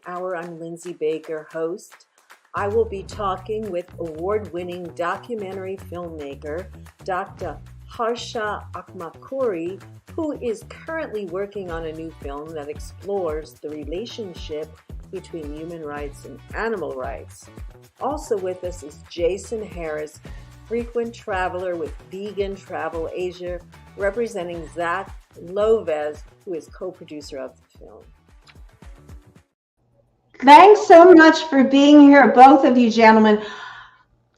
hour. I'm Lindsey Baker, host. I will be talking with award-winning documentary filmmaker, Dr. Harsha Atmakuri, who is currently working on a new film that explores the relationship between human rights and animal rights. Also with us is Jason Harris, frequent traveler with Vegan Travel Asia, representing Zach Loves, who is co-producer of the film. Thanks so much for being here, both of you gentlemen.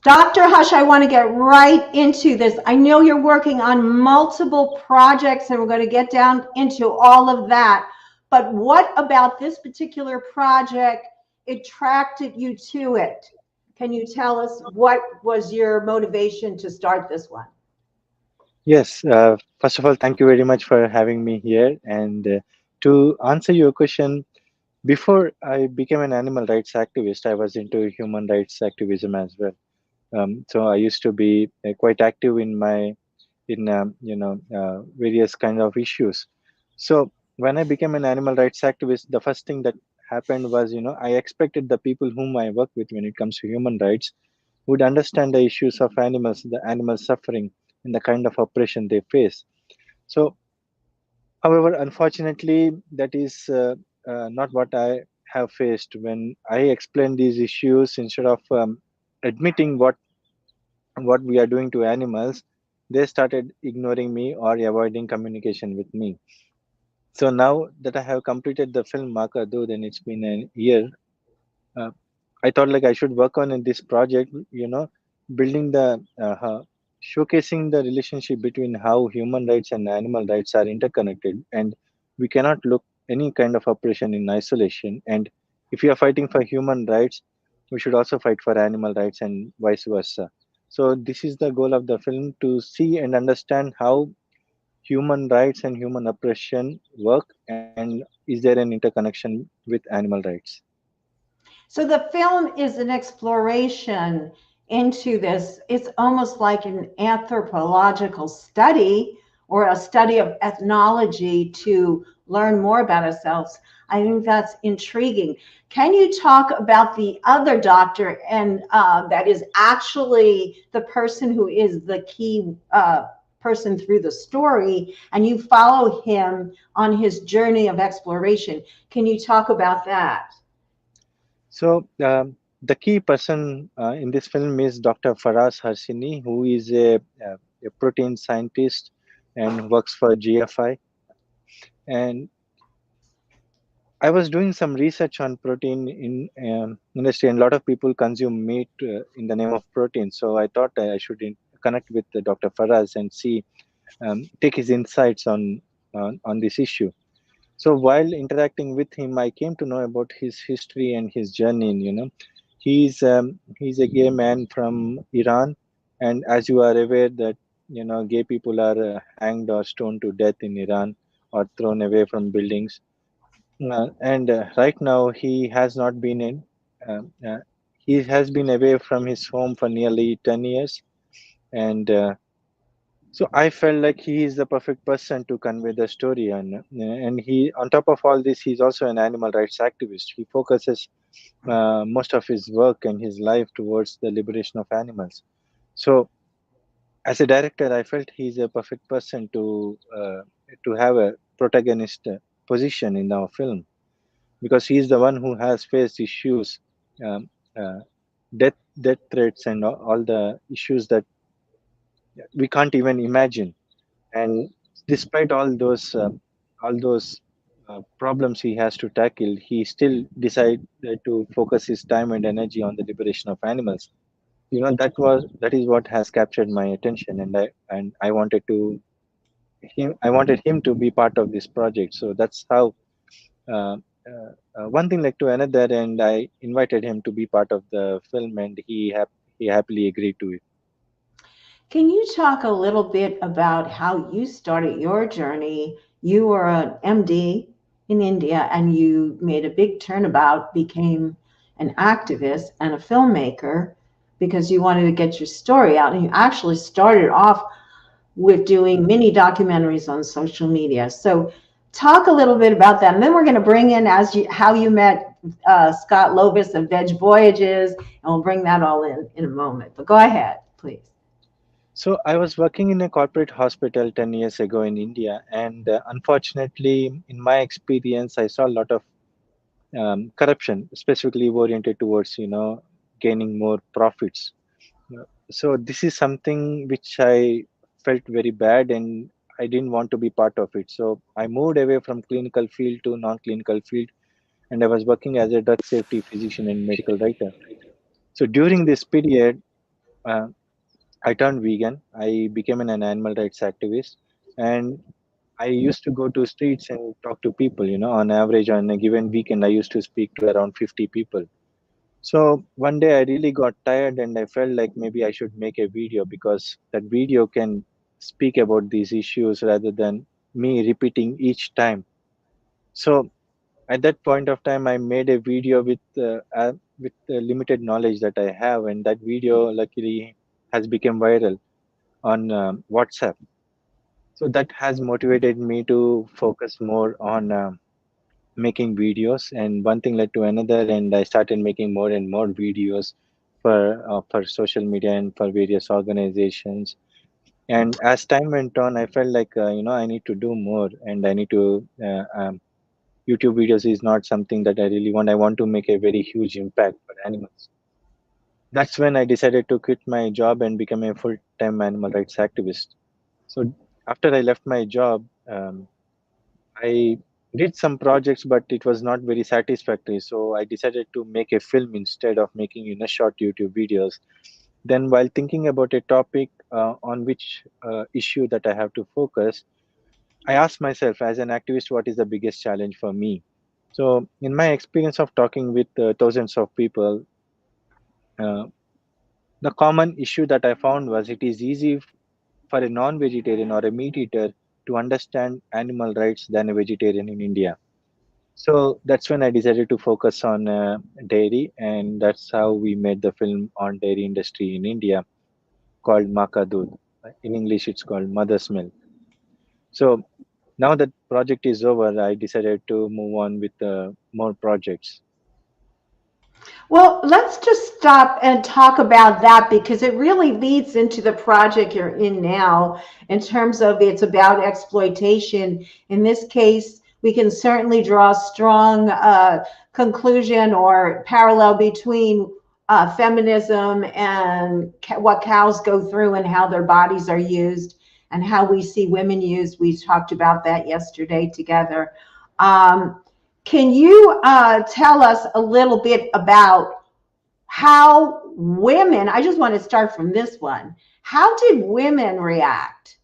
Dr. Hush, I want to get right into this. I know you're working on multiple projects, and we're going to get down into all of that. But what about this particular project attracted you to it? Can you tell us what was your motivation to start this one? Yes, first of all, thank you very much for having me here. And to answer your question, before I became an animal rights activist, I was into human rights activism as well. So I used to be quite active in various kind of issues. So when I became an animal rights activist, the first thing that happened was, I expected the people whom I work with when it comes to human rights would understand the issues of animals, the animal suffering, and the kind of oppression they face. So, however, unfortunately, that is not what I have faced. When I explain these issues, instead of admitting what we are doing to animals, they started ignoring me or avoiding communication with me. So now that I have completed the film Marker, though then it's been a year, uh, I thought like I should work on in this project, building showcasing the relationship between how human rights and animal rights are interconnected, and we cannot look any kind of oppression in isolation. And if we are fighting for human rights, we should also fight for animal rights and vice versa. So this is the goal of the film, to see and understand how human rights and human oppression work, and is there an interconnection with animal rights. So the film is an exploration into this. It's almost like an anthropological study or a study of ethnology to learn more about ourselves. I think that's intriguing. Can you talk about the other doctor, and that is actually the person who is the key person through the story, and you follow him on his journey of exploration? Can you talk about that? So the key person in this film is Dr. Faraz Harsini, who is a protein scientist and works for GFI. And I was doing some research on protein in industry, and a lot of people consume meat in the name of protein. So I thought I should connect with Dr. Faraz and see, take his insights on this issue. So while interacting with him, I came to know about his history and his journey. He's a gay man from Iran, and as you are aware that gay people are hanged or stoned to death in Iran, or thrown away from buildings. And right now he has not been in. He has been away from his home for nearly 10 years, and so I felt like he is the perfect person to convey the story. And he, on top of all this, he's also an animal rights activist. He focuses most of his work and his life towards the liberation of animals. So as a director, I felt he's a perfect person to have a protagonist position in our film, because he's the one who has faced issues, um, uh, death threats, and all the issues that we can't even imagine. And despite all those problems he has to tackle, he still decided to focus his time and energy on the liberation of animals. That is what has captured my attention, and I wanted him to be part of this project. So that's how uh, one thing led to another, and I invited him to be part of the film, and he happily agreed to it. Can you talk a little bit about how you started your journey? You were an MD in India, and you made a big turnabout, became an activist and a filmmaker because you wanted to get your story out. And you actually started off with doing mini documentaries on social media. So talk a little bit about that. And then we're going to bring in how you met Scott Lovis of Veg Voyages, and we'll bring that all in a moment. But go ahead, please. So I was working in a corporate hospital 10 years ago in India, and unfortunately, in my experience, I saw a lot of corruption, specifically oriented towards, gaining more profits. So this is something which I felt very bad, and I didn't want to be part of it. So I moved away from clinical field to non-clinical field, and I was working as a drug safety physician and medical writer. So during this period, uh, I turned vegan. I became an animal rights activist, and I used to go to streets and talk to people. On average, on a given weekend, I used to speak to around 50 people. So one day I really got tired, and I felt like maybe I should make a video because that video can speak about these issues rather than me repeating each time. So at that point of time, I made a video with the limited knowledge that I have, and that video luckily has become viral on WhatsApp. So that has motivated me to focus more on making videos, and one thing led to another, and I started making more and more videos for social media and for various organizations. And as time went on, I felt like I need to do more, and I need to YouTube videos is not something that I really want. I want to make a very huge impact for animals. That's when I decided to quit my job and become a full-time animal rights activist. So after I left my job, I did some projects, but it was not very satisfactory. So I decided to make a film instead of making short YouTube videos. Then, while thinking about a topic on which issue that I have to focus, I asked myself, as an activist, what is the biggest challenge for me? So, in my experience of talking with thousands of people, uh, the common issue that I found was it is easy for a non-vegetarian or a meat eater to understand animal rights than a vegetarian in India. So that's when I decided to focus on dairy, and that's how we made the film on dairy industry in India called Maka Doodh. In English, it's called Mother's Milk. So now that project is over, I decided to move on with more projects. Well, let's just stop and talk about that because it really leads into the project you're in now in terms of it's about exploitation. In this case, we can certainly draw a strong conclusion or parallel between feminism and what cows go through and how their bodies are used and how we see women used. We talked about that yesterday together. Can you tell us a little bit about how women, I just want to start from this one, how did women react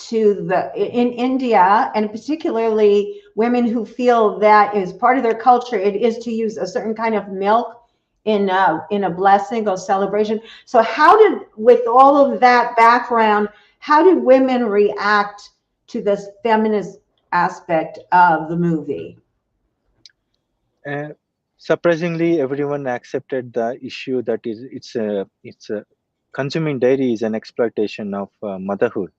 to in India, and particularly women who feel that is part of their culture, it is to use a certain kind of milk in a blessing or celebration. So how did, with all of that background, how did women react to this feminist aspect of the movie? Surprisingly, everyone accepted the issue that it's consuming dairy is an exploitation of motherhood.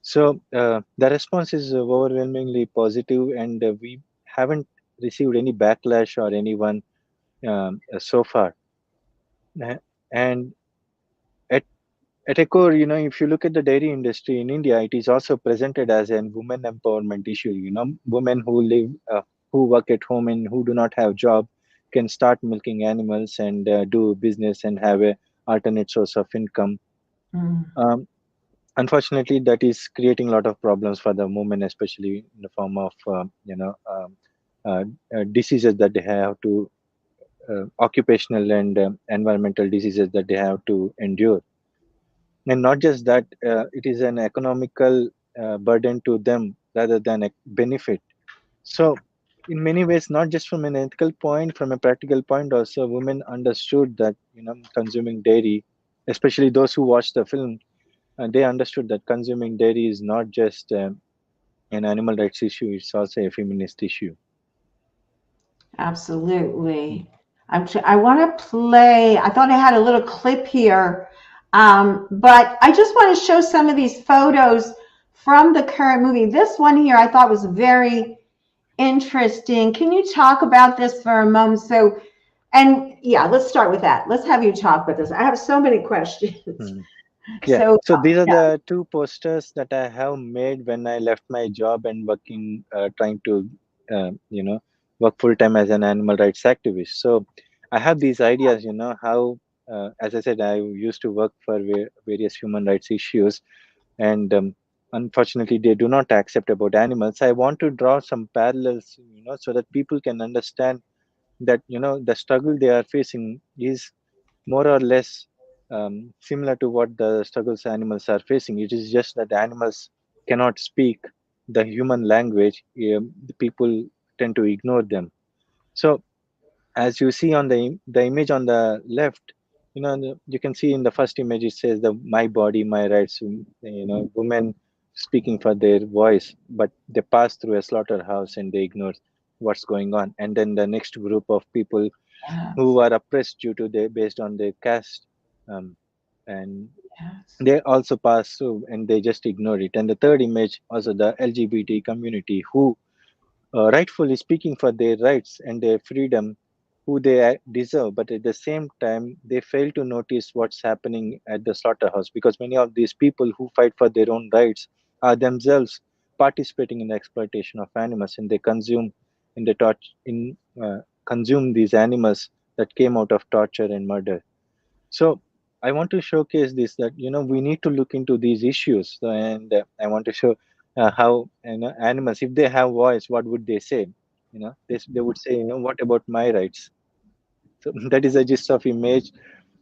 So the response is overwhelmingly positive, and we haven't received any backlash or anyone so far. And at at a core, if you look at the dairy industry in India, it is also presented as a women empowerment issue. Women who live, who work at home and who do not have job can start milking animals and do business and have a alternate source of income. Mm. Unfortunately, that is creating a lot of problems for the women, especially in the form of diseases that they have to occupational and environmental diseases that they have to endure. And not just that, it is an economical burden to them rather than a benefit. So in many ways, not just from an ethical point, from a practical point also, women understood that consuming dairy, especially those who watched the film, they understood that consuming dairy is not just an animal rights issue, it's also a feminist issue. Absolutely. I want to play, I thought I had a little clip here, but I just want to show some of these photos from the current movie. This one here I thought was very interesting. Can you talk about this for a moment? So, and yeah, let's start with that. Let's have you talk about this. I have so many questions. Yeah. So, So these are yeah. the two posters that I have made when I left my job and working, trying to, work full time as an animal rights activist. So I have these ideas, how, as I said, I used to work for various human rights issues, and unfortunately, they do not accept about animals. I want to draw some parallels, so that people can understand that, the struggle they are facing is more or less similar to what the struggles animals are facing. It is just that the animals cannot speak the human language. The people tend to ignore them. So, as you see on the image on the left, you can see in the first image it says the my body, my rights. Women speaking for their voice, but they pass through a slaughterhouse and they ignore what's going on. And then the next group of people who Yes, are oppressed due to their based on their caste, um, and yes, they also pass through and they just ignore it. And the third image also the LGBT community who rightfully speaking for their rights and their freedom, who they deserve, but at the same time they fail to notice what's happening at the slaughterhouse, because many of these people who fight for their own rights are themselves participating in the exploitation of animals, and they consume in the consume these animals that came out of torture and murder. So I want to showcase this, that we need to look into these issues. And I want to show how animals, if they have voice, what would they say? They would say, what about my rights? So that is a gist of image,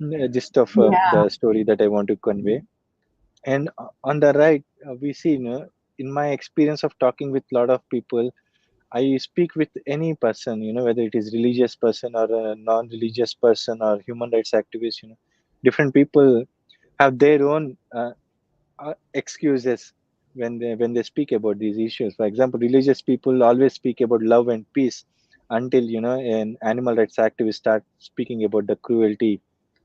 a gist of yeah, the story that I want to convey. And on the right, we see, in my experience of talking with a lot of people, I speak with any person, whether it is religious person or a non-religious person or human rights activist. Different people have their own excuses when they speak about these issues. For example, religious people always speak about love and peace until an animal rights activist start speaking about the cruelty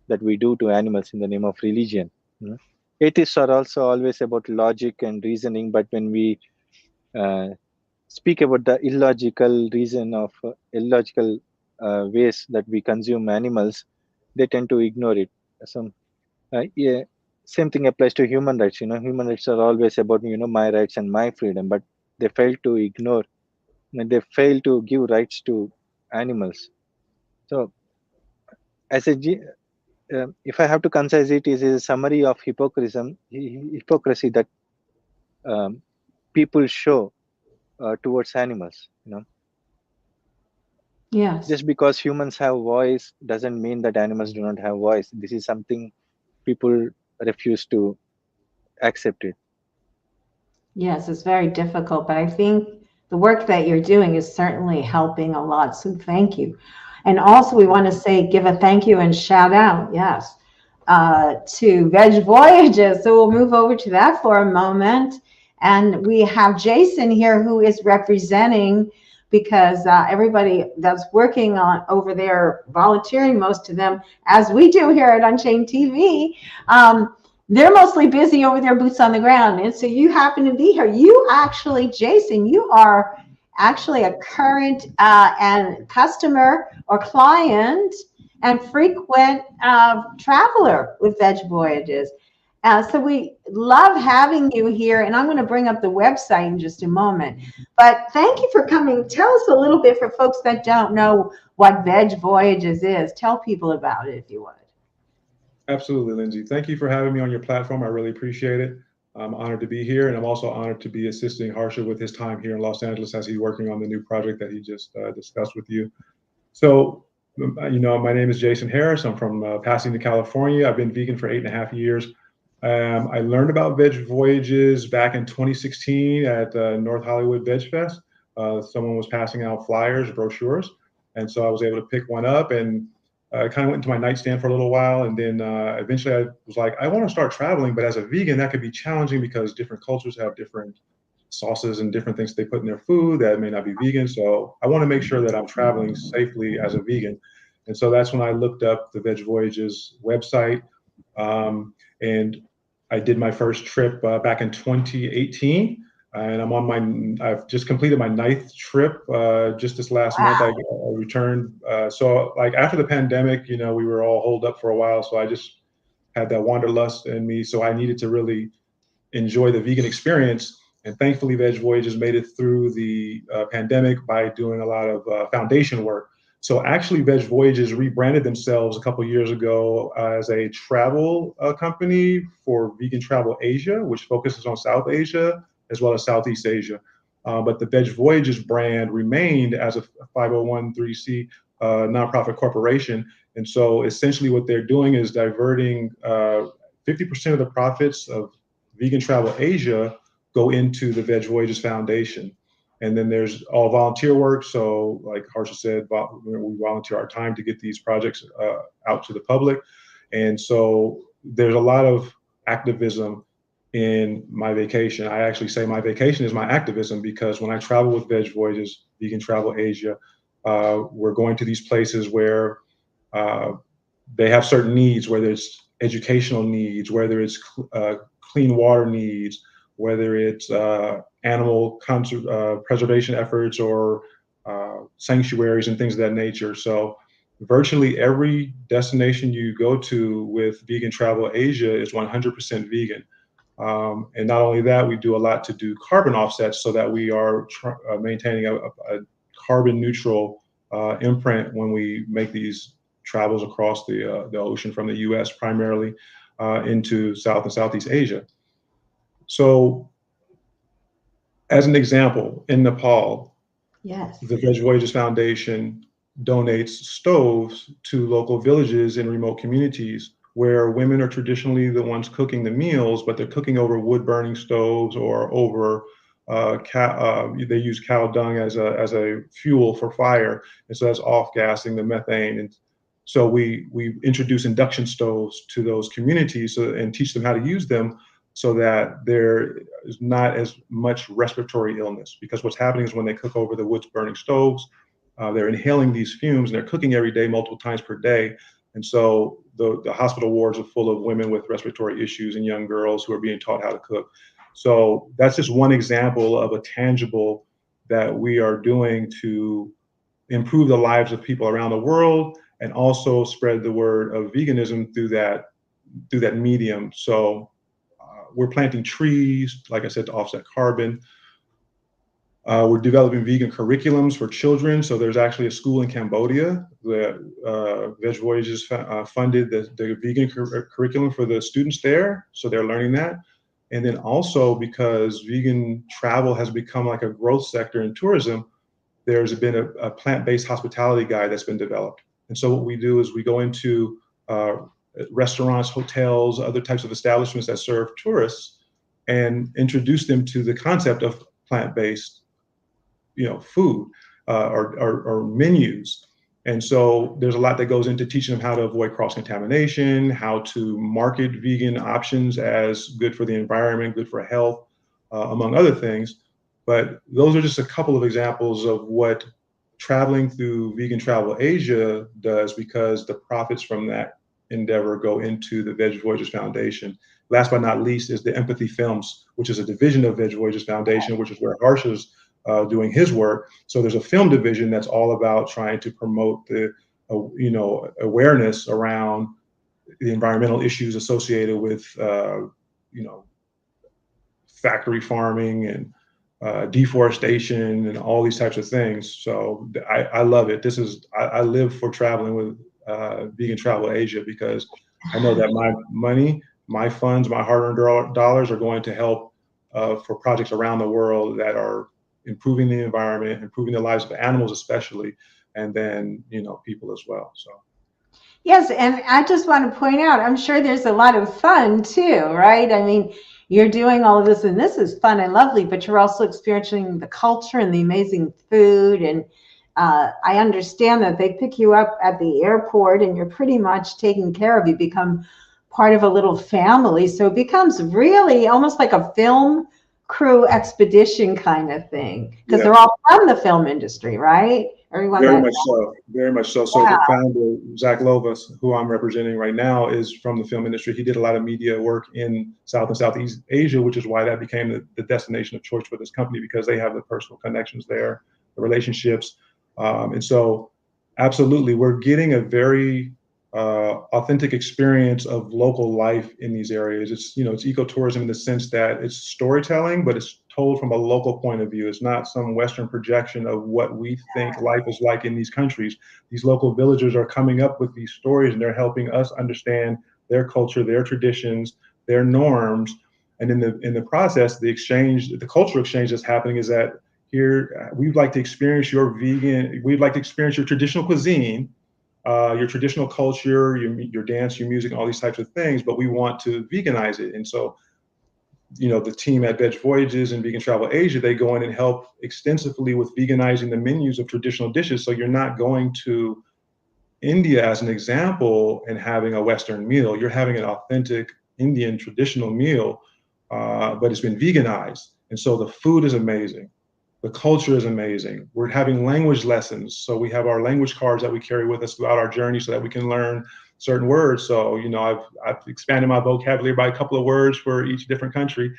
that we do to animals in the name of religion. you know. Atheists are also always about logic and reasoning, but when we uh, speak about the illogical ways that we consume animals, they tend to ignore it. So, yeah, same thing applies to human rights. Human rights are always about my rights and my freedom, but they fail to ignore. They fail to give rights to animals. So, as if I have to concise it, is a summary of hypocrisy that um, people show towards animals. yes. Just because humans have voice doesn't mean that animals do not have voice. This is something people refuse to accept it. Yes, it's very difficult, but I think the work that you're doing is certainly helping a lot. So thank you. And also, we want to say, give a thank you and shout out, yes, to Veg Voyages. So we'll move over to that for a moment. And we have Jason here who is representing, because everybody that's working on over there, volunteering, most of them, as we do here at Unchained TV, they're mostly busy over there, boots on the ground. And so you happen to be here. You actually, Jason, you are actually a current and customer or client and frequent traveler with Veg Voyages. So we love having you here, and I'm going to bring up the website in just a moment. But thank you for coming. Tell us a little bit for folks that don't know what Veg Voyages is. Tell people about it if you would. Absolutely, Lindsay. Thank you for having me on your platform. I really appreciate it. I'm honored to be here, and I'm also honored to be assisting Harsha with his time here in Los Angeles as he's working on the new project that he just discussed with you. So, my name is Jason Harris. I'm from Pasadena, California. I've been vegan for 8.5 years. I learned about Veg Voyages back in 2016 at North Hollywood Veg Fest. Someone was passing out flyers, brochures, and so I was able to pick one up, and I kind of went into my nightstand for a little while, and then eventually I was like, I want to start traveling, but as a vegan, that could be challenging because different cultures have different sauces and different things they put in their food that may not be vegan. So I want to make sure that I'm traveling safely as a vegan. And so that's when I looked up the Veg Voyages website. And I did my first trip back in 2018. and I've just completed my 9th trip. Just this last month, I returned. So like after the pandemic, we were all holed up for a while. So I just had that wanderlust in me. So I needed to really enjoy the vegan experience. And thankfully, Veg Voyages made it through the pandemic by doing a lot of foundation work. So actually, Veg Voyages rebranded themselves a couple of years ago as a travel company for Vegan Travel Asia, which focuses on South Asia as well as Southeast Asia. But the Veg Voyages brand remained as a 501(c) nonprofit corporation. And so essentially what they're doing is diverting 50% of the profits of Vegan Travel Asia go into the Veg Voyages Foundation. And then there's all volunteer work. So like Harsha said, we volunteer our time to get these projects out to the public. And so there's a lot of activism in my vacation. I actually say my vacation is my activism, because when I travel with Veg Voyages, Vegan Travel Asia, we're going to these places where they have certain needs, whether it's educational needs, whether it's clean water needs, whether it's animal preservation efforts or sanctuaries and things of that nature. So virtually every destination you go to with Vegan Travel Asia is 100% vegan. And not only that, we do a lot to do carbon offsets so that we are maintaining a carbon neutral imprint when we make these travels across the ocean from the US primarily into South and Southeast Asia. So as an example, in Nepal, Yes. the Veg Voyages Foundation donates stoves to local villages in remote communities where women are traditionally the ones cooking the meals, but they're cooking over wood burning stoves or over they use cow dung as a fuel for fire. And so that's off-gassing the methane. And so we introduce induction stoves to those communities and teach them how to use them, so that there is not as much respiratory illness. Because what's happening is when they cook over the wood burning stoves, they're inhaling these fumes, and they're cooking every day, multiple times per day. And so the hospital wards are full of women with respiratory issues and young girls who are being taught how to cook. So that's just one example of a tangible that we are doing to improve the lives of people around the world, and also spread the word of veganism through that medium. So we're planting trees, like I said, to offset carbon. We're developing vegan curriculums for children. So there's actually a school in Cambodia that Veg Voyages funded the vegan curriculum for the students there. So they're learning that. And then also, because vegan travel has become like a growth sector in tourism, there's been a plant-based hospitality guide that's been developed. And so what we do is we go into restaurants, hotels, other types of establishments that serve tourists, and introduce them to the concept of plant-based, food or menus. And so there's a lot that goes into teaching them how to avoid cross-contamination, how to market vegan options as good for the environment, good for health, among other things. But those are just a couple of examples of what traveling through Vegan Travel Asia does, because the profits from that endeavor go into the Veg Voyages Foundation. Last but not least is the Empathy Films, which is a division of Veg Voyages Foundation, which is where Harsha's doing his work. So there's a film division that's all about trying to promote the awareness around the environmental issues associated with factory farming and deforestation and all these types of things. So I love it. I live for traveling with Vegan Travel Asia, because I know that my money, my funds, my hard-earned dollars are going to help for projects around the world that are improving the environment, improving the lives of animals especially, and then people as well. So yes, and I just want to point out, I'm sure there's a lot of fun too, right? I mean, you're doing all of this, and this is fun and lovely, but you're also experiencing the culture and the amazing food. And I understand that they pick you up at the airport, and you're pretty much taken care of. You become part of a little family. So it becomes really almost like a film crew expedition kind of thing, because they're all from the film industry, right? Everyone Very that, much so. Very much so. So the founder, Zach Lovas, who I'm representing right now, is from the film industry. He did a lot of media work in South and Southeast Asia, which is why that became the destination of choice for this company, because they have the personal connections there, the relationships. And so absolutely, we're getting a very authentic experience of local life in these areas. It's, it's ecotourism in the sense that it's storytelling, but it's told from a local point of view. It's not some Western projection of what we think life is like in these countries. These local villagers are coming up with these stories, and they're helping us understand their culture, their traditions, their norms. And in the process, the cultural exchange that's happening is that here, we'd like to experience we'd like to experience your traditional cuisine, your traditional culture, your dance, your music, all these types of things, but we want to veganize it. And so, the team at Veg Voyages and Vegan Travel Asia, they go in and help extensively with veganizing the menus of traditional dishes. So you're not going to India, as an example, and having a Western meal. You're having an authentic Indian traditional meal, but it's been veganized. And so the food is amazing. The culture is amazing. We're having language lessons. So we have our language cards that we carry with us throughout our journey so that we can learn certain words. So, I've expanded my vocabulary by a couple of words for each different country.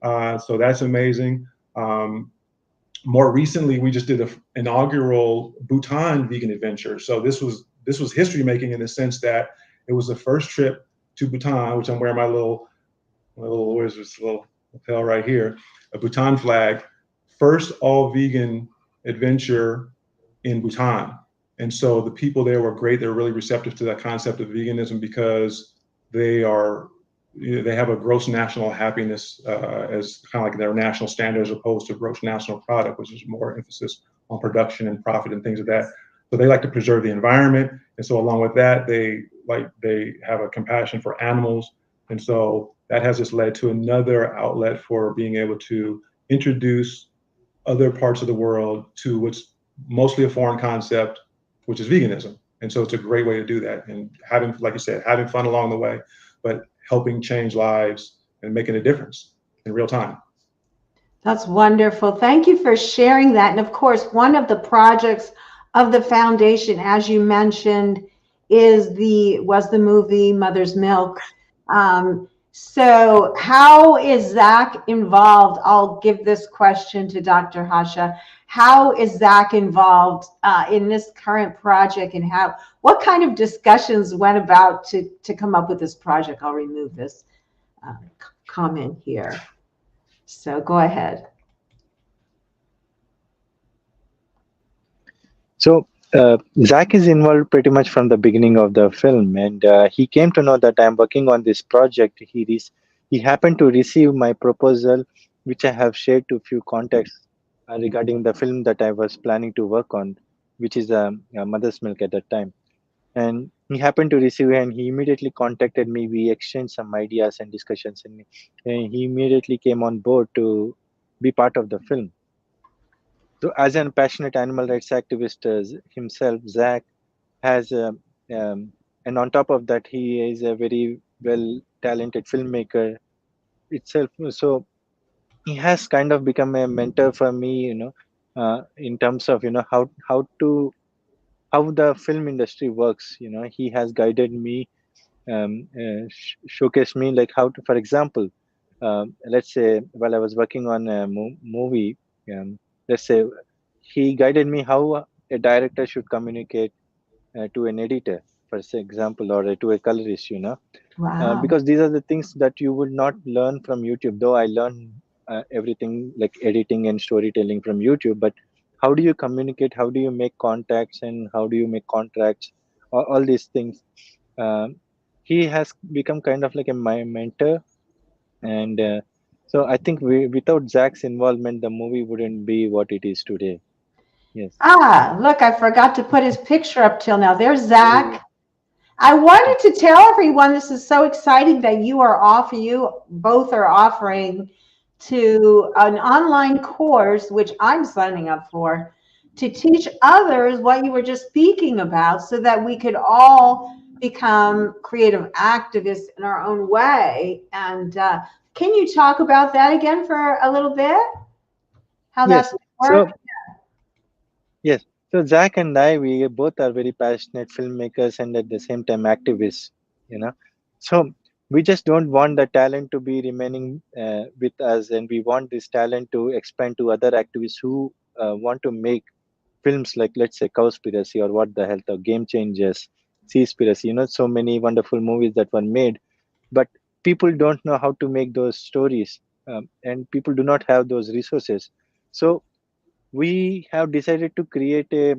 So that's amazing. More recently, we just did an inaugural Bhutan vegan adventure. So this was history making in the sense that it was the first trip to Bhutan, which I'm wearing my little where's this little lapel right here, a Bhutan flag. First all vegan adventure in Bhutan. And so the people there were great. They were really receptive to that concept of veganism because they have a gross national happiness as kind of like their national standard, as opposed to gross national product, which is more emphasis on production and profit and things like that. So they like to preserve the environment. And so along with that, they have a compassion for animals. And so that has just led to another outlet for being able to introduce other parts of the world to what's mostly a foreign concept, which is veganism. And so it's a great way to do that. And having, like you said, having fun along the way, but helping change lives and making a difference in real time. That's wonderful. Thank you for sharing that. And of course, one of the projects of the foundation, as you mentioned, was the movie Mother's Milk. So how is Zach involved? I'll give this question to Dr. Harsha. How is Zach involved in this current project, and what kind of discussions went about to come up with this project? I'll remove this comment here. So go ahead. So Zach is involved pretty much from the beginning of the film, and he came to know that I'm working on this project. He happened to receive my proposal, which I have shared to a few contacts regarding the film that I was planning to work on, which is Mother's Milk at that time. And he happened to receive it, and he immediately contacted me. We exchanged some ideas and discussions, and he immediately came on board to be part of the film. So as a passionate animal rights activist himself, Zach has, and on top of that, he is a very well talented filmmaker itself. So he has kind of become a mentor for me, in terms of, how the film industry works. He has guided me, showcased me like how to, for example, let's say while I was working on a movie, let's say he guided me how a director should communicate to an editor, for example, or to a colorist, Wow. because these are the things that you would not learn from YouTube, though I learned everything like editing and storytelling from YouTube. But how do you communicate? How do you make contacts? And how do you make contracts? All these things. He has become kind of like my mentor. And so I think without Zach's involvement, the movie wouldn't be what it is today. Yes. Look, I forgot to put his picture up till now. There's Zach. I wanted to tell everyone this is so exciting that you both are offering to an online course, which I'm signing up for, to teach others what you were just speaking about, so that we could all become creative activists in our own way. And can you talk about that again for a little bit? How Yes. that's worked? Yes. So Zach and I, we both are very passionate filmmakers and at the same time activists, you know. So we just don't want the talent to be remaining with us, and we want this talent to expand to other activists who want to make films like, let's say, Cowspiracy or What the Health or Game Changers, Seaspiracy. So many wonderful movies that were made, but people don't know how to make those stories, and people do not have those resources. So we have decided to create a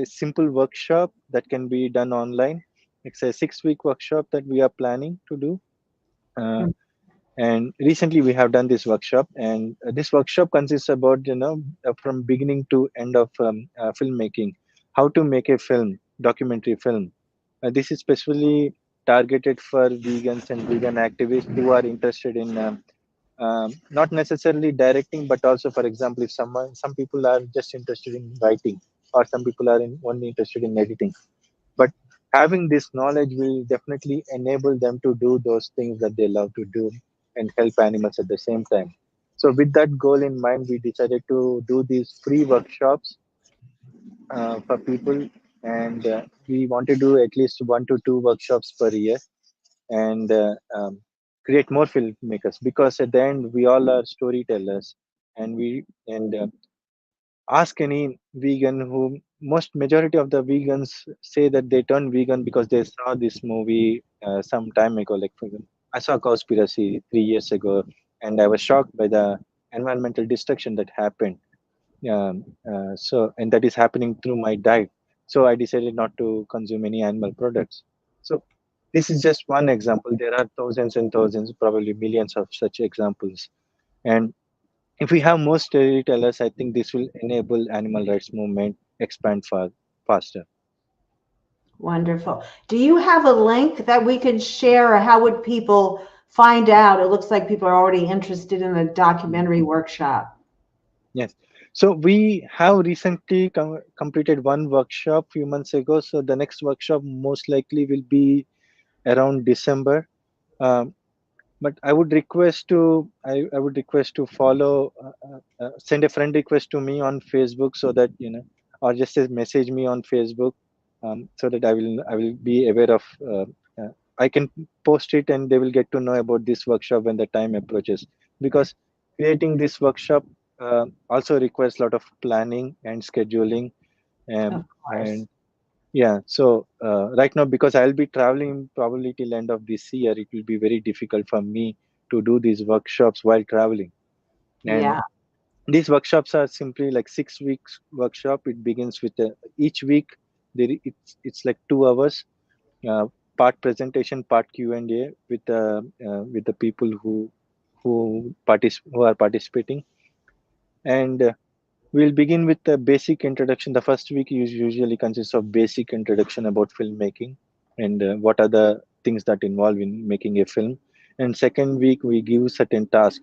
simple workshop that can be done online. It's a 6-week workshop that we are planning to do. Uh, and recently we have done this workshop, and this workshop consists about, from beginning to end of filmmaking, how to make a film, documentary film. This is specifically targeted for vegans and vegan activists who are interested in not necessarily directing, but also, for example, if some people are just interested in writing, or some people are only interested in editing. But having this knowledge will definitely enable them to do those things that they love to do and help animals at the same time. So, with that goal in mind, we decided to do these free workshops for people, and we want to do at least 1 to 2 workshops per year, and create more filmmakers, because at the end we all are storytellers. And ask any vegan, who most majority of the vegans say that they turned vegan because they saw this movie some time ago. Like, for example, I saw Cowspiracy 3 years ago, and I was shocked by the environmental destruction that happened. And that is happening through my diet. So I decided not to consume any animal products. So this is just one example. There are thousands and thousands, probably millions of such examples. And if we have more storytellers, I think this will enable animal rights movement expand faster. Wonderful. Do you have a link that we can share, or how would people find out? It looks like people are already interested in the documentary workshop. Yes. So we have recently completed one workshop few months ago. So the next workshop most likely will be around December. Um, but I would request to follow, send a friend request to me on Facebook, so that, or just message me on Facebook, so that I will be aware of, uh, I can post it, and they will get to know about this workshop when the time approaches. Because creating this workshop also requires a lot of planning and scheduling. Of course. And yeah, so right now, because I'll be traveling probably till end of this year, it will be very difficult for me to do these workshops while traveling. And Yeah. these workshops are simply like 6 weeks workshop. It begins with each week it's like 2 hours, uh, part presentation, part Q&A with the people who are participating. And we'll begin with the basic introduction. The first week usually consists of basic introduction about filmmaking, and what are the things that involve in making a film. And second week we give certain tasks.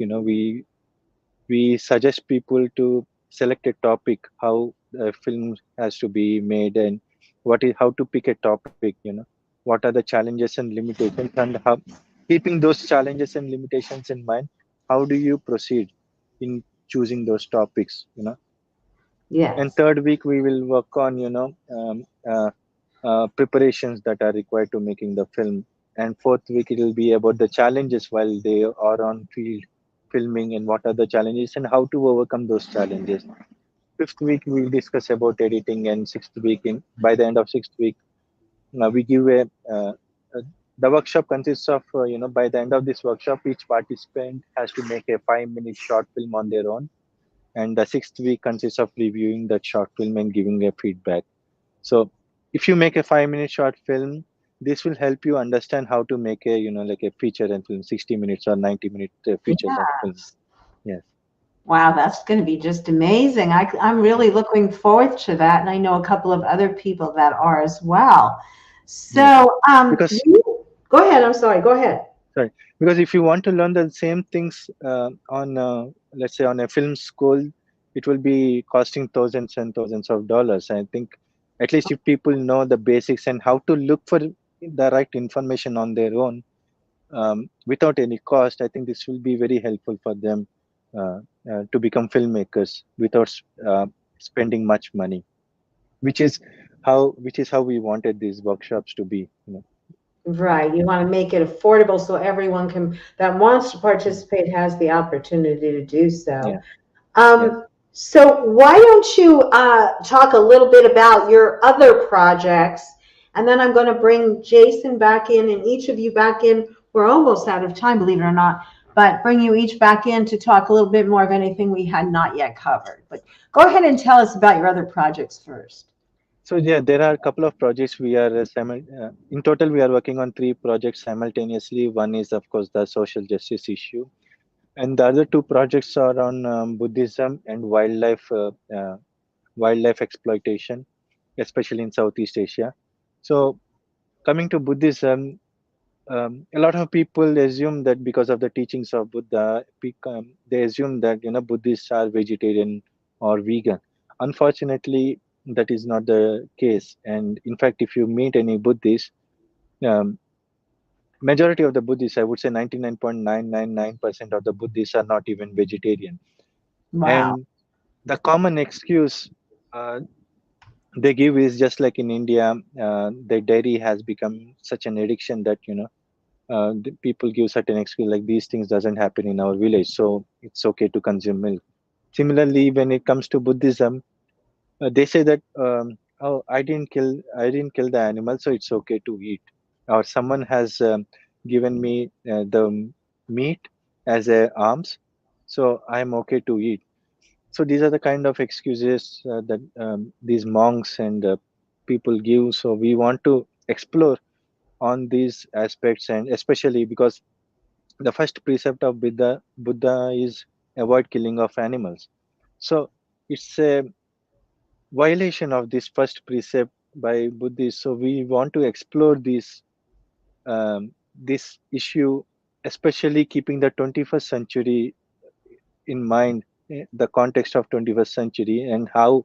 We suggest people to select a topic, how the film has to be made, and how to pick a topic. What are the challenges and limitations, and how, keeping those challenges and limitations in mind, how do you proceed in choosing those topics. And Yes. third week we will work on, preparations that are required to making the film. And fourth week it will be about the challenges while they are on field filming, and what are the challenges and how to overcome those challenges. Fifth week we'll discuss about editing, and sixth week, by the end of sixth week, we give uh, the workshop consists of, by the end of this workshop, each participant has to make a 5-minute short film on their own, and the sixth week consists of reviewing that short film and giving a feedback. So if you make a 5-minute short film, this will help you understand how to make a, like a feature and film, 60 minutes or 90-minute features and film. Yes. Yes. Wow, that's going to be just amazing. I'm really looking forward to that, and I know a couple of other people that are as well. Yes. So, Because go ahead. I'm sorry. Go ahead. sorry, because if you want to learn the same things on, let's say, on a film school, it will be costing thousands and thousands of dollars. I think at least if people know the basics and how to look for the right information on their own, without any cost, I think this will be very helpful for them to become filmmakers without spending much money. which is how we wanted these workshops to be. Right. You want to make it affordable so everyone that wants to Mm. participate has the opportunity to do so. Yeah. Yeah. So why don't you talk a little bit about your other projects, and then I'm going to bring Jason back in and each of you back in. We're almost out of time, believe it or not, but bring you each back in to talk a little bit more of anything we had not yet covered. But go ahead and tell us about your other projects first. So yeah, there are a couple of projects we are in total we are working on 3 projects simultaneously. One is of course the social justice issue, and the other 2 projects are on Buddhism and wildlife exploitation, especially in Southeast Asia. So coming to Buddhism, a lot of people assume that because of the teachings of Buddha, they assume that Buddhists are vegetarian or vegan. Unfortunately, that is not the case. And in fact, if you meet any Buddhist, um, majority of the Buddhists, I would say 99.999% of the Buddhists are not even vegetarian. Wow. And the common excuse uh, they give is just like in India, the dairy has become such an addiction that the people give certain excuse like these things doesn't happen in our village, so it's okay to consume milk. Similarly, when it comes to Buddhism, they say that oh, I didn't kill the animal, so it's okay to eat. Or someone has given me the meat as a alms, so I'm okay to eat. So these are the kind of excuses that these monks and people give. So we want to explore on these aspects, and especially because the first precept of Buddha is avoid killing of animals. So it's a violation of this first precept by Buddhists. So we want to explore this issue, especially keeping the 21st century in mind, the context of 21st century, and how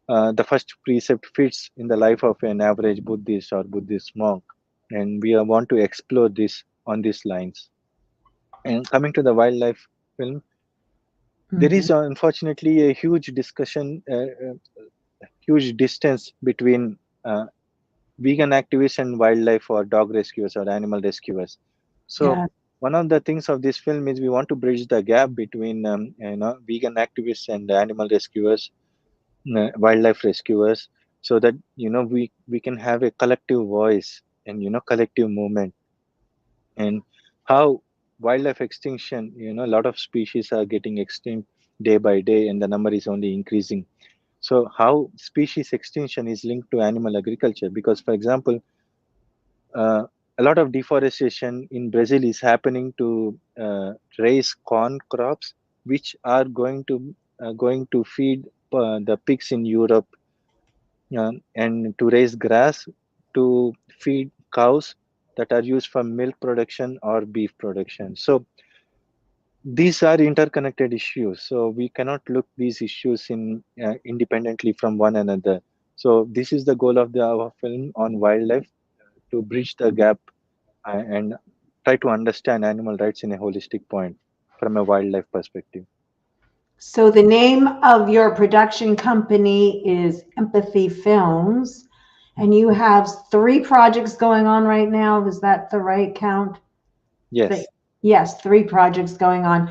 the first precept fits in the life of an average Buddhist or Buddhist monk. And we want to explore this on these lines. And coming to the wildlife film, there Mhm. is unfortunately a huge discussion, huge distance between vegan activists and wildlife or dog rescuers or animal rescuers. So Yeah. one of the things of this film is we want to bridge the gap between vegan activists and animal rescuers, wildlife rescuers, so that we can have a collective voice and collective movement. And how wildlife extinction, a lot of species are getting extinct day by day and the number is only increasing. So how species extinction is linked to animal agriculture, because for example, uh, a lot of deforestation in Brazil is happening to raise corn crops, which are going to feed the pigs in Europe, and to raise grass to feed cows that are used for milk production or beef production. So these are interconnected issues. So we cannot look these issues in independently from one another. So this is the goal of our film on wildlife, to bridge the gap and try to understand animal rights in a holistic point from a wildlife perspective. So the name of your production company is Empathy Films, and you have 3 projects going on right now. Is that the right count? Yes. Yes, 3 projects going on.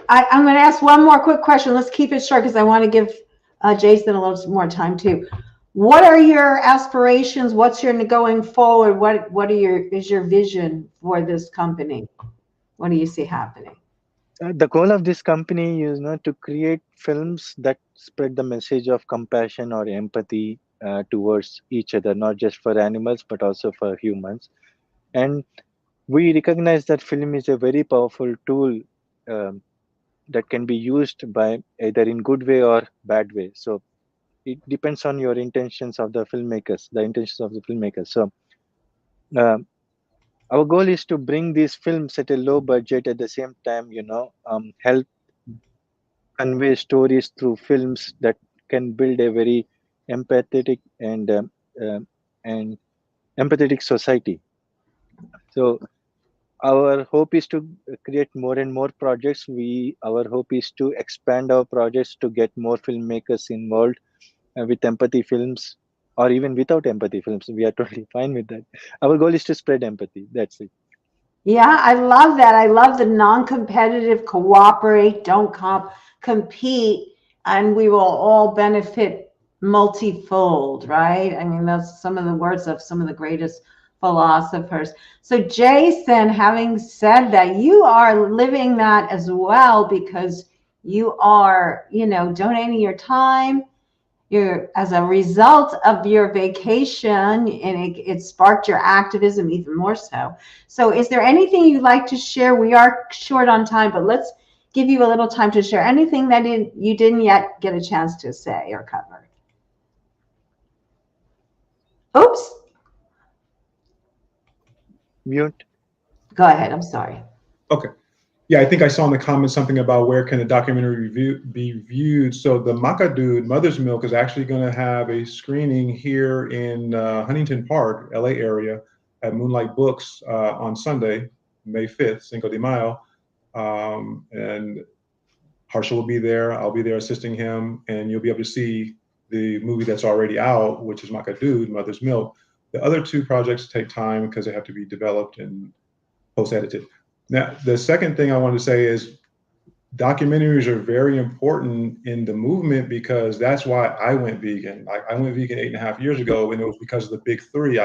I'm going to ask one more quick question. Let's keep it short because I want to give Jason a little more time too. What are your aspirations? What's your going forward? Is your vision for this company? What do you see happening? The goal of this company is to create films that spread the message of compassion or empathy towards each other, not just for animals but also for humans. And we recognize that film is a very powerful tool, um, that can be used by either in good way or bad way. So it depends on your intentions of the filmmakers, the intentions of the filmmakers. So um, our goal is to bring these films at a low budget, at the same time help convey stories through films that can build a very empathetic um, and empathetic society. So our hope is to create more and more projects. Our hope is to expand our projects to get more filmmakers involved, with empathy films, or even without empathy films. We are totally fine with that. Our goal is to spread empathy. That's it. Yeah, I love that. I love the non-competitive, cooperate, don't compete, and we will all benefit multifold, right? I mean, that's some of the words of some of the greatest philosophers. So, Jason, having said that, you are living that as well because you are, donating your time. You're, as a result of your vacation, and it sparked your activism even more so. So is there anything you'd like to share? We are short on time, but let's give you a little time to share anything that you didn't yet get a chance to say or cover. Oops. Mute. Go ahead. I'm sorry. Okay. Yeah, I think I saw in the comments something about where can a documentary be viewed. So the Macadude Mother's Milk is actually going to have a screening here in Huntington Park, LA area, at Moonlight Books on Sunday, May 5th, Cinco de Mayo. And Harsha will be there. I'll be there assisting him, and you'll be able to see the movie that's already out, which is Macadude Mother's Milk. The other two projects take time because they have to be developed and post-edited. Now, the second thing I want to say is documentaries are very important in the movement because that's why I went vegan. I went vegan 8.5 years ago, and it was because of the big three.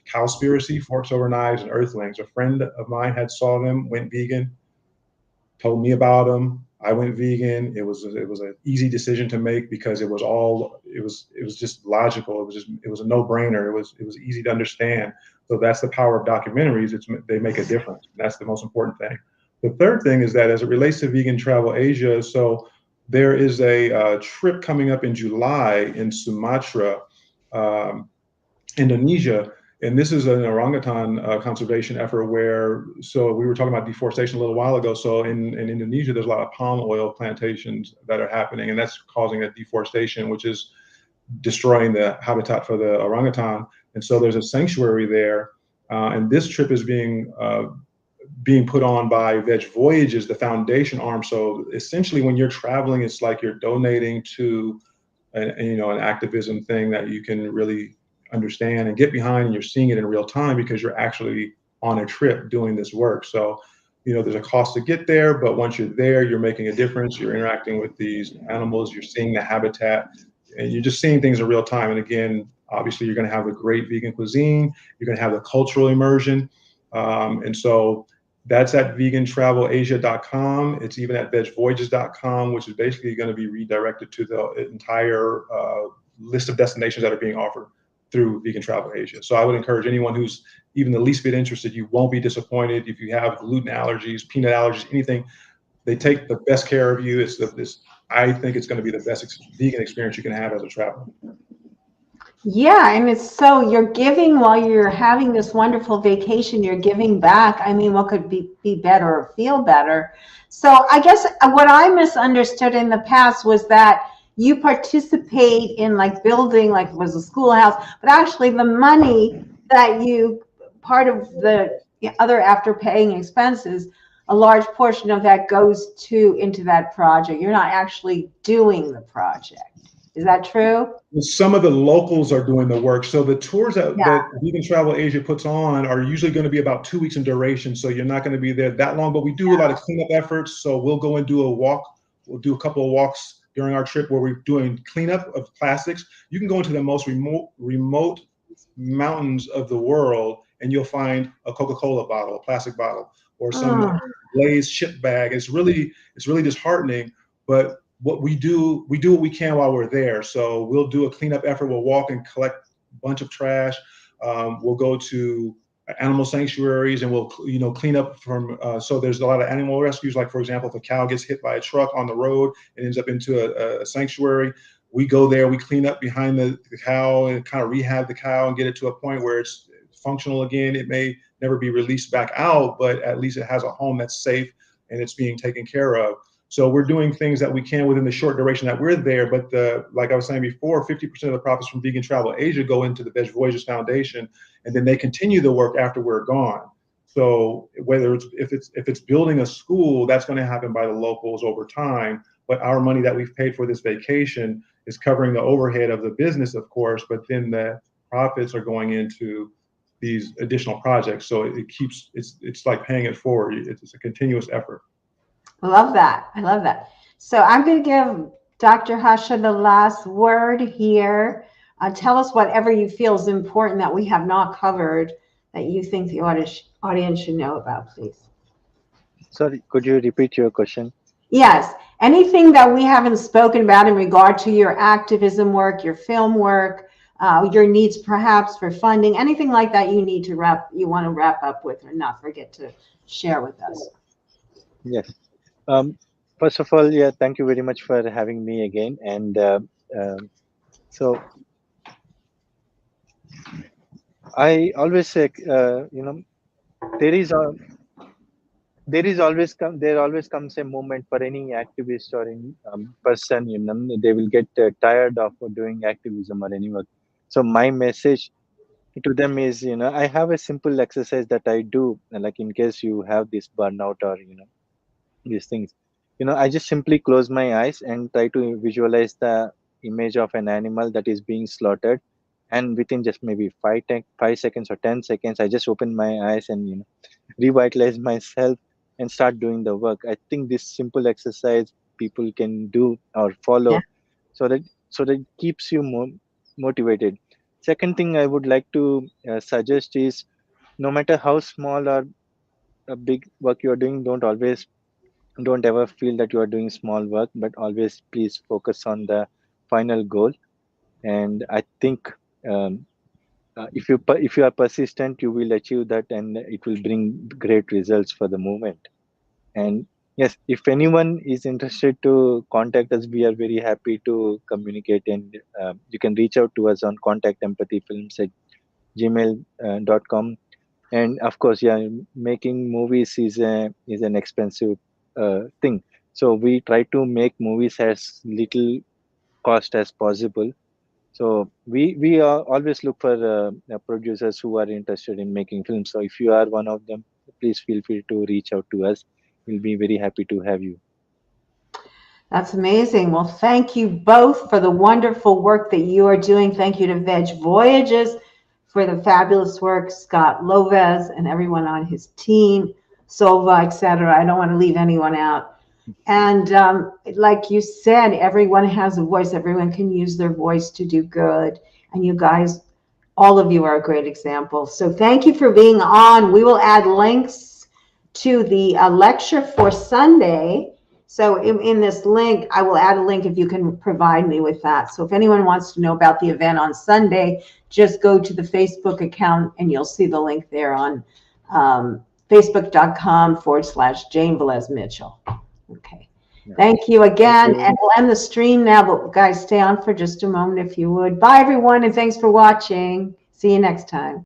Cowspiracy, Forks Over Knives, and Earthlings. A friend of mine had saw them, went vegan, told me about them. I went vegan. It was an easy decision to make because it was just logical. It was a no-brainer. It was easy to understand. So that's the power of documentaries. They make a difference. That's the most important thing. The third thing is that as it relates to Vegan Travel Asia, so there is a trip coming up in July in Sumatra, Indonesia. And this is an orangutan conservation effort so we were talking about deforestation a little while ago. So in Indonesia, there's a lot of palm oil plantations that are happening, and that's causing a deforestation, which is destroying the habitat for the orangutan. And so there's a sanctuary there. And this trip is being put on by Veg Voyages, the foundation arm. So essentially when you're traveling, it's like you're donating to an activism thing that you can really understand and get behind, and you're seeing it in real time because you're actually on a trip doing this work. So, there's a cost to get there, but once you're there, you're making a difference. You're interacting with these animals, you're seeing the habitat, and you're just seeing things in real time. And again, obviously you're going to have the great vegan cuisine, you're going to have the cultural immersion. And so that's at vegantravelasia.com. It's even at vegvoyages.com, which is basically going to be redirected to the entire list of destinations that are being offered through Vegan Travel Asia. So I would encourage anyone who's even the least bit interested. You won't be disappointed. If you have gluten allergies, peanut allergies, anything, they take the best care of you. I think it's going to be the best vegan experience you can have as a traveler. Yeah, and it's so you're giving while you're having this wonderful vacation, you're giving back. I mean, what could be better or feel better? So I guess what I misunderstood in the past was that you participate in building, it was a schoolhouse, but actually the money that part of the other after paying expenses, a large portion of that goes into that project. You're not actually doing the project. Is that true? Some of the locals are doing the work. So the tours that Vegan Travel Asia puts on are usually going to be about 2 weeks in duration. So you're not going to be there that long, but we do a lot of cleanup efforts. So we'll go and do a walk. We'll do a couple of walks during our trip where we're doing cleanup of plastics. You can go into the most remote mountains of the world and you'll find a Coca-Cola bottle, a plastic bottle, or some glazed chip bag. It's really disheartening, but what we do what we can while we're there. So we'll do a cleanup effort. We'll walk and collect a bunch of trash. We'll go to animal sanctuaries and we'll clean up from. So there's a lot of animal rescues. Like for example, if a cow gets hit by a truck on the road and ends up into a sanctuary, we go there. We clean up behind the cow and kind of rehab the cow and get it to a point where it's functional again. It may never be released back out, but at least it has a home that's safe and it's being taken care of. So we're doing things that we can within the short duration that we're there. But like I was saying before, 50% of the profits from Vegan Travel Asia go into the Veg Voyages Foundation, and then they continue the work after we're gone. So whether if it's building a school, that's going to happen by the locals over time. but our money that we've paid for this vacation is covering the overhead of the business, of course, but then the profits are going into these additional projects. So it keeps, it's like paying it forward. It's a continuous effort. I love that. I love that. So I'm going to give Dr. Harsha the last word here. Tell us whatever you feel is important that we have not covered that you think the audience should know about, please. Sorry, could you repeat your question? Yes. Anything that we haven't spoken about in regard to your activism work, your film work, your needs perhaps for funding, anything like that you need to want to wrap up with or not forget to share with us. Yes. First of all, yeah, thank you very much for having me again. And so I always say, there always comes a moment for any activist or any person, they will get tired of doing activism or any work. So my message to them is, I have a simple exercise that I do, like in case you have this burnout or, these things, I just simply close my eyes and try to visualize the image of an animal that is being slaughtered. And within just maybe 5 seconds or 10 seconds, I just open my eyes and, revitalize myself and start doing the work. I think this simple exercise people can do or follow, Yeah. so that it keeps you more motivated. Second thing I would like to suggest is, no matter how small or a big work you are doing, don't ever feel that you are doing small work, but always please focus on the final goal. And I think if you are persistent, you will achieve that, and it will bring great results for the movement. And yes, if anyone is interested to contact us, we are very happy to communicate, and you can reach out to us on contactempathyfilms@gmail.com. And of course, yeah, making movies is an expensive thing, so we try to make movies as little cost as possible. So we always look for producers who are interested in making films. So if you are one of them, please feel free to reach out to us. We'll be very happy to have you. That's amazing. Well, thank you both for the wonderful work that you are doing. Thank you to Veg Voyages for the fabulous work, Scott Loves and everyone on his team, Sova, etc. I don't want to leave anyone out. And like you said, everyone has a voice. Everyone can use their voice to do good. And you guys, all of you are a great example. So thank you for being on. We will add links to the lecture for Sunday. So in this link, I will add a link if you can provide me with that. So if anyone wants to know about the event on Sunday, just go to the Facebook account and you'll see the link there on facebook.com/Jane Velez Mitchell. Okay. Thank you again. And we'll end the stream now, but guys, stay on for just a moment if you would. Bye, everyone, and thanks for watching. See you next time.